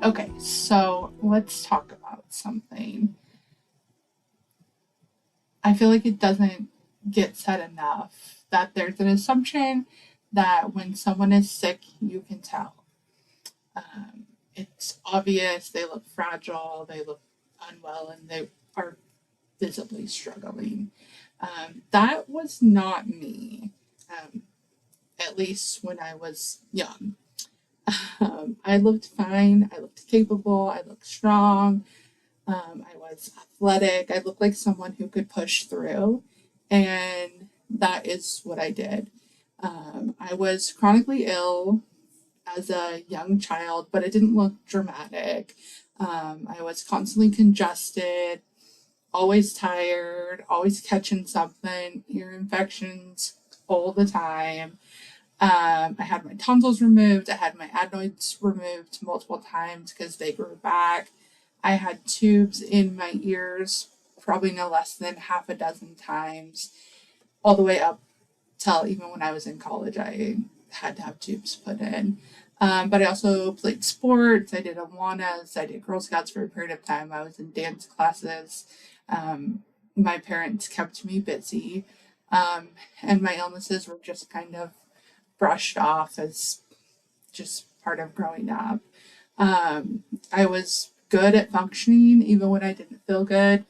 Okay, so let's talk about something. I feel like it doesn't get said enough that there's an assumption that when someone is sick, you can tell. It's obvious, they look fragile, they look unwell, and they are visibly struggling. That was not me, um, at least when I was young. I looked fine, I looked capable, I looked strong, I was athletic. I looked like someone who could push through, and that is what I did. I was chronically ill as a young child, but it didn't look dramatic. I was constantly congested, always tired, always catching something, ear infections all the time. I had my tonsils removed. I had my adenoids removed multiple times because they grew back. I had tubes in my ears probably no less than half a dozen times, all the way up till even when I was in college, I had to have tubes put in. But I also played sports. I did Awanas. I did Girl Scouts for a period of time. I was in dance classes. My parents kept me busy. Um, and my illnesses were just kind of brushed off as just part of growing up. I was good at functioning even when I didn't feel good,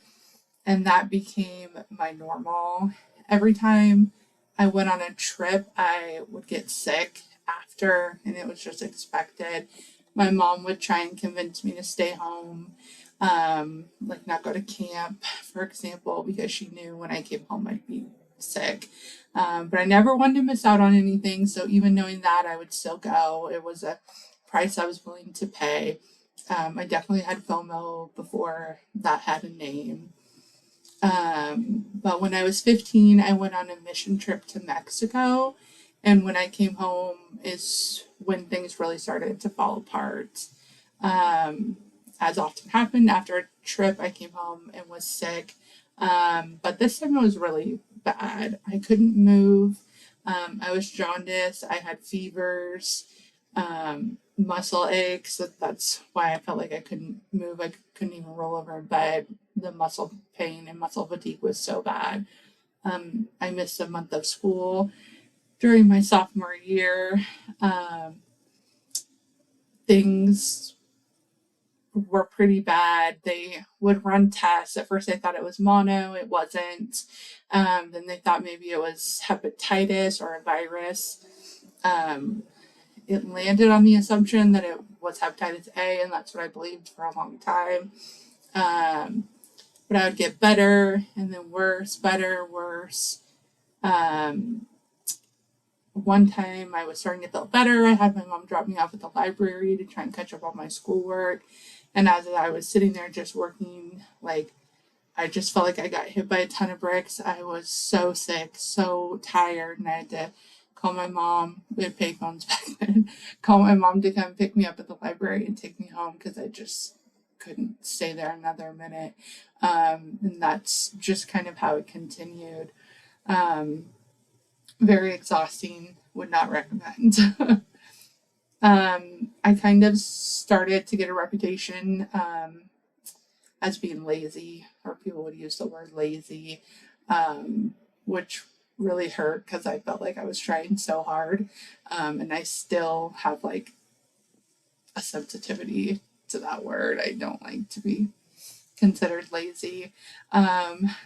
and that became my normal. Every time I went on a trip, I would get sick after, and it was just expected. My mom would try and convince me to stay home, like not go to camp, for example, because she knew when I came home I'd be sick. But I never wanted to miss out on anything, so even knowing that, I would still go. It was a price I was willing to pay. I definitely had FOMO before that had a name. But when I was 15, I went on a mission trip to Mexico. And when I came home is when things really started to fall apart. Um, as often happened after a trip, I came home and was sick. But this time it was really bad. I couldn't move. I was jaundiced. I had fevers, muscle aches. That's why I felt like I couldn't move. I couldn't even roll over in bed. The muscle pain and muscle fatigue was so bad. I missed a month of school during my sophomore year. Um, Things were pretty bad. They would run tests. At first, they thought it was mono. It wasn't. Then they thought maybe it was hepatitis or a virus. Um, it landed on the assumption that it was hepatitis A, and that's what I believed for a long time. Um, but I would get better and then worse, better, worse. Um, One time I was starting to feel better. I had my mom drop me off at the library to try and catch up on my schoolwork. And as I was sitting there just working, like I just felt like I got hit by a ton of bricks. I was so sick, so tired, and I had to call my mom. We had payphones back then. Call my mom to come pick me up at the library and take me home because I just couldn't stay there another minute. And that's just kind of how it continued. Um, Very exhausting. Would not recommend. I kind of started to get a reputation as being lazy, or people would use the word lazy, which really hurt because I felt like I was trying so hard. And I still have like a sensitivity to that word. I don't like to be considered lazy.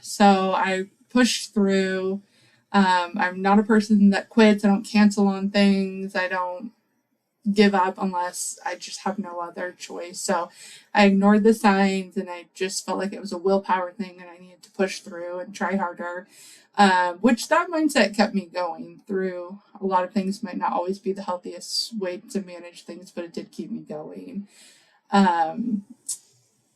So I pushed through. I'm not a person that quits. I don't cancel on things. I don't give up unless I just have no other choice. So I ignored the signs and I just felt like it was a willpower thing and I needed to push through and try harder. Which that mindset kept me going through a lot of things. Might not always be the healthiest way to manage things, but it did keep me going. Um,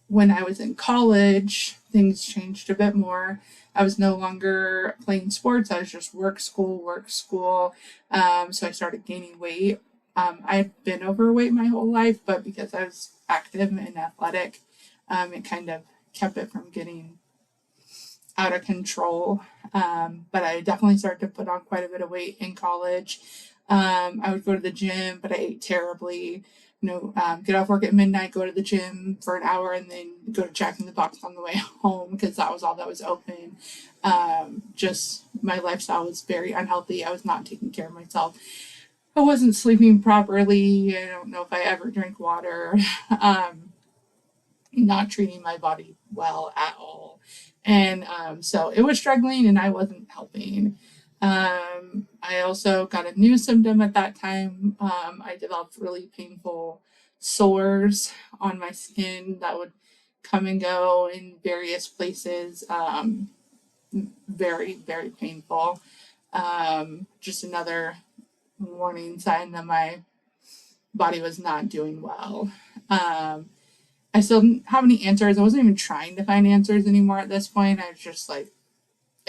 when I was in college, things changed a bit more. I was no longer playing sports. I was just work, school, work, school. So I started gaining weight. I'd been overweight my whole life, but because I was active and athletic, it kind of kept it from getting out of control. But I definitely started to put on quite a bit of weight in college. I would go to the gym, but I ate terribly. get off work at midnight, go to the gym for an hour, and then go to Jack in the Box on the way home because that was all that was open. Just my lifestyle was very unhealthy. I was not taking care of myself. I wasn't sleeping properly. I don't know if I ever drank water. Not treating my body well at all. And so it was struggling and I wasn't helping. I also got a new symptom at that time. I developed really painful sores on my skin that would come and go in various places. Very, very painful. Just another warning sign that my body was not doing well. I still didn't have any answers. I wasn't even trying to find answers anymore at this point. I just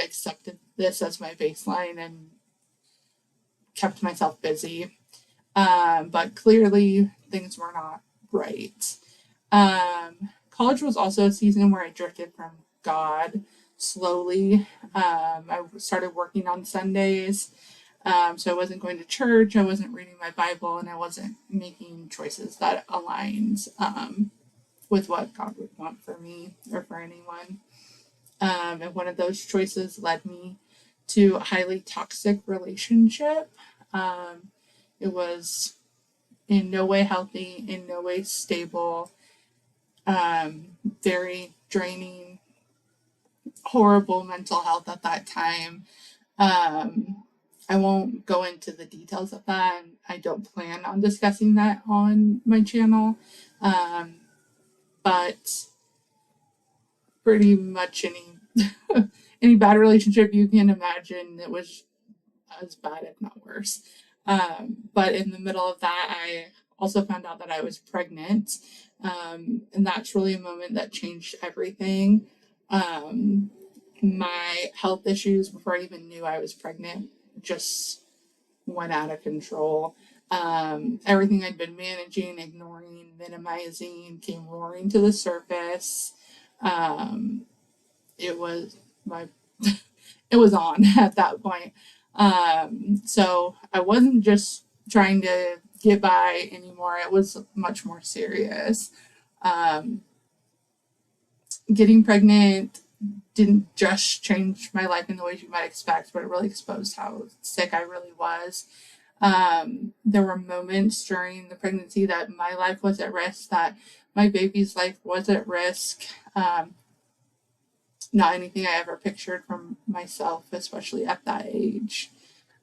accepted this as my baseline and kept myself busy. But clearly things were not right. College was also a season where I drifted from God slowly. I started working on Sundays. So I wasn't going to church, I wasn't reading my Bible, and I wasn't making choices that aligned with what God would want for me or for anyone. And one of those choices led me to a highly toxic relationship. It was in no way healthy, in no way stable, very draining, horrible mental health at that time. I won't go into the details of that. I don't plan on discussing that on my channel. But pretty much any bad relationship you can imagine, it was as bad, if not worse. But in the middle of that, I also found out that I was pregnant. And that's really a moment that changed everything. My health issues before I even knew I was pregnant just went out of control. Everything I'd been managing, ignoring, minimizing came roaring to the surface. It was it was on at that point. So I wasn't just trying to get by anymore. It was much more serious. Getting pregnant didn't just change my life in the ways you might expect, but it really exposed how sick I really was. There were moments during the pregnancy that my life was at risk, that my baby's life was at risk. Not anything I ever pictured from myself, especially at that age.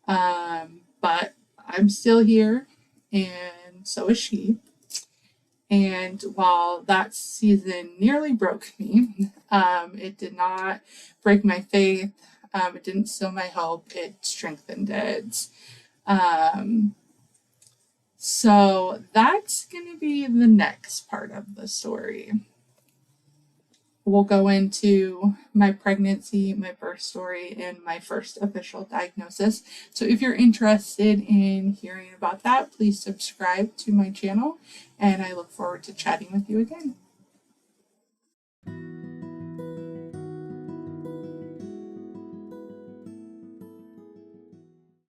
But I'm still here, and so is she. And while that season nearly broke me, it did not break my faith. It didn't steal my hope. It strengthened it. So that's going to be the next part of the story. We'll go into my pregnancy, my birth story, and my first official diagnosis. So if you're interested in hearing about that, please subscribe to my channel, and I look forward to chatting with you again.